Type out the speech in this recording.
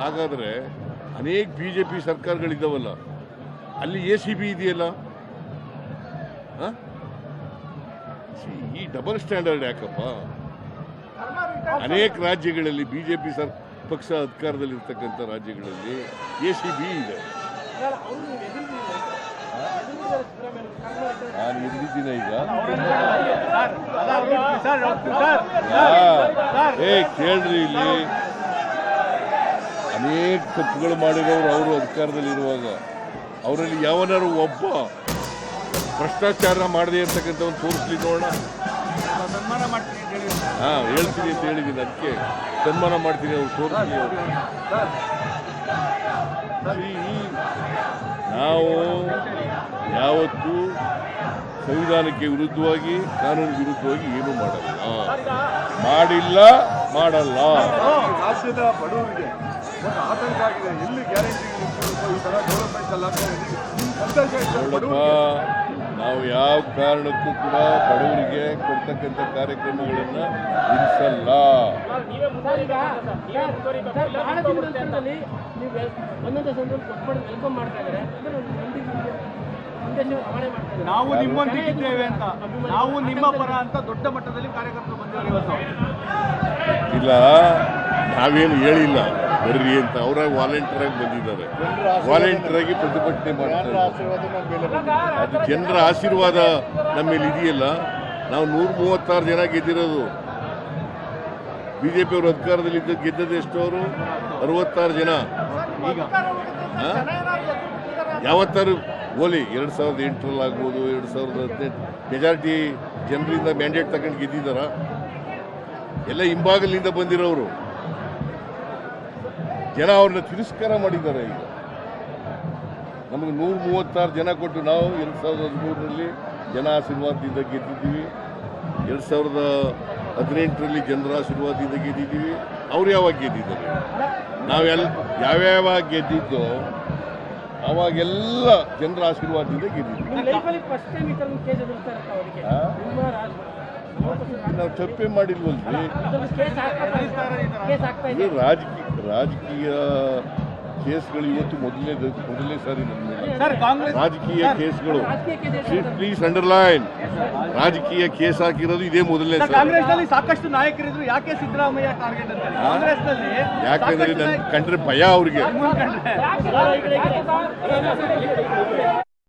ಹಾಗಾದರೆ ಅನೇಕ BJP ಸರ್ಕಾರಗಳಿದ್ದಾವಲ್ಲ, ಅಲ್ಲಿ ACB ಇದೆಯಲ್ಲ. ಈ ಡಬಲ್ ಸ್ಟ್ಯಾಂಡರ್ಡ್ ಯಾಕಪ್ಪ? ಅನೇಕ ರಾಜ್ಯಗಳಲ್ಲಿ BJP ಪಕ್ಷ ಅಧಿಕಾರದಲ್ಲಿರ್ತಕ್ಕಂಥ ರಾಜ್ಯಗಳಲ್ಲಿ ACB ಇದೆ. ನಾನು ಎದುರಿದ್ದೀನ ಈಗ. ಕೇಳ್ರಿ, ಇಲ್ಲಿ ಅನೇಕ ತಪ್ಪುಗಳು ಮಾಡಿರೋರು ಅವರು ಅಧಿಕಾರದಲ್ಲಿರುವಾಗ ಅವರಲ್ಲಿ ಯಾವನಾರು ಒಬ್ಬ ಭ್ರಷ್ಟಾಚಾರ ಮಾಡದೆ ಇರ್ತಕ್ಕಂಥವ್ನು ತೋರಿಸ್ಲಿ ನೋಡೋಣ. ಹೇಳ್ತೀನಿ ಅಂತ ಹೇಳಿದ್ದೀನಿ, ಅದಕ್ಕೆ ಸನ್ಮಾನ ಮಾಡ್ತೀನಿ. ಅವ್ರು ತೋರಿಸ್ಲಿ. ನಾವು ಯಾವತ್ತೂ ಸಂವಿಧಾನಕ್ಕೆ ವಿರುದ್ಧವಾಗಿ, ಕಾನೂನು ವಿರುದ್ಧವಾಗಿ ಏನೂ ಮಾಡಿಲ್ಲ, ಮಾಡಲ್ಲ. ರಾಜ್ಯದ ಬಡವರಿಗೆ ಒಂದು ಆತಂಕ ಆಗಿದೆ. ಎಲ್ಲಿ ಗ್ಯಾರಂಟಿ ಈ ತರ ಡೆವಲಪ್ಮೆಂಟ್ ಅಲ್ಲ ನೋಡಪ್ಪ, ನಾವು ಯಾವ ಕಾರಣಕ್ಕೂ ಕೂಡ ಬಡವರಿಗೆ ಕೊಡ್ತಕ್ಕಂಥ ಕಾರ್ಯಕ್ರಮಗಳನ್ನು ನಿಲ್ಲಿಸಲ್ಲ. ನಾವು ನಿಮ್ಮೊಂದಿಗಿದ್ದೇವೆ ಅಂತ, ನಾವು ನಿಮ್ಮ ಪರ ಅಂತ ದೊಡ್ಡ ಮಟ್ಟದಲ್ಲಿ ಕಾರ್ಯಕರ್ತರು ಬಂದಿದ್ದಾರೆ ಇವತ್ತು. ಇಲ್ಲ, ನಾವೇನು ಹೇಳಿಲ್ಲ ಬರ್ರಿ ಅಂತ. ಅವರಾಗಿ ವಾಲಂಟಿಯರ್ ಆಗಿ ಬಂದಿದ್ದಾರೆ, ವಾಲಂಟಿಯರ್ ಆಗಿ ಪ್ರತಿಭಟನೆ ಮಾಡ್ತಾರೆ. ಅದು ಜನರ ಆಶೀರ್ವಾದ ನಮ್ಮ ಮೇಲೆ ಇದೆಯಲ್ಲ. ನಾವು 136 ಜನ ಗೆದ್ದಿರೋದು. BJP ಅವರು ಅಧಿಕಾರದಲ್ಲಿ ಗೆದ್ದದ್ದು ಎಷ್ಟು? ಅವರು 66 ಜನ. ಈಗ ಯಾವತ್ತಾರು ಓಲಿ 2008ರಲ್ಲಿ ಆಗ್ಬೋದು, 2018 ಮೆಜಾರಿಟಿ ಜನರಿಂದ ಮ್ಯಾಂಡೇಟ್ ತಗೊಂಡು ಗೆದ್ದಿದ್ದಾರ? ಎಲ್ಲ ಹಿಂಬಾಗಲಿನಿಂದ ಬಂದಿರೋರು ಜನ ಅವ್ರನ್ನ ತಿರಸ್ಕಾರ ಮಾಡಿದ್ದಾರೆ. ಈಗ ನಮಗೆ 136 ಜನ ಕೊಟ್ಟು ನಾವು 2013ರಲ್ಲಿ ಜನ ಆಶೀರ್ವಾದದಿಂದ ಗೆದ್ದಿದ್ದೀವಿ. 2018ರಲ್ಲಿ ಜನರ ಆಶೀರ್ವಾದದಿಂದ ಗೆದ್ದಿದ್ದೀವಿ. ಅವ್ರು ಯಾವಾಗ ಗೆದ್ದಿದ್ದಾರೆ? ಯಾವ್ಯಾವಾಗ ಗೆದ್ದಿದ್ದೋ ಅವಾಗೆಲ್ಲ ಜನರ ಆಶೀರ್ವಾದದಿಂದ ಗೆದ್ದಿದ್ದೀವಿ. ನಾವು ತಪ್ಪೇ ಮಾಡಿಲ್ವಲ್ರಿ. ರಾಜಕೀಯ ಕೇಸ್ಗಳು ಇವತ್ತು ಮೊದಲನೇ ಸಾರಿ ರಾಜಕೀಯ ಕೇಸ್ಗಳು. ಪ್ಲೀಸ್ ಅಂಡರ್ಲೈನ್, ರಾಜಕೀಯ ಕೇಸ್ ಹಾಕಿರೋದು ಇದೇ ಮೊದಲನೇ ಸಾರಿ. ಕಾಂಗ್ರೆಸ್ನಲ್ಲಿ ಸಾಕಷ್ಟು ನಾಯಕರಿದ್ರು, ಯಾಕೆ ಸಿದ್ದರಾಮಯ್ಯ ಟಾರ್ಗೆಟ್ ಅಂತ? ಕಾಂಗ್ರೆಸ್ನಲ್ಲಿ ಯಾಕಂದ್ರೆ ನನ್ ಕಂಡ್ರೆ ಭಯ ಅವ್ರಿಗೆ.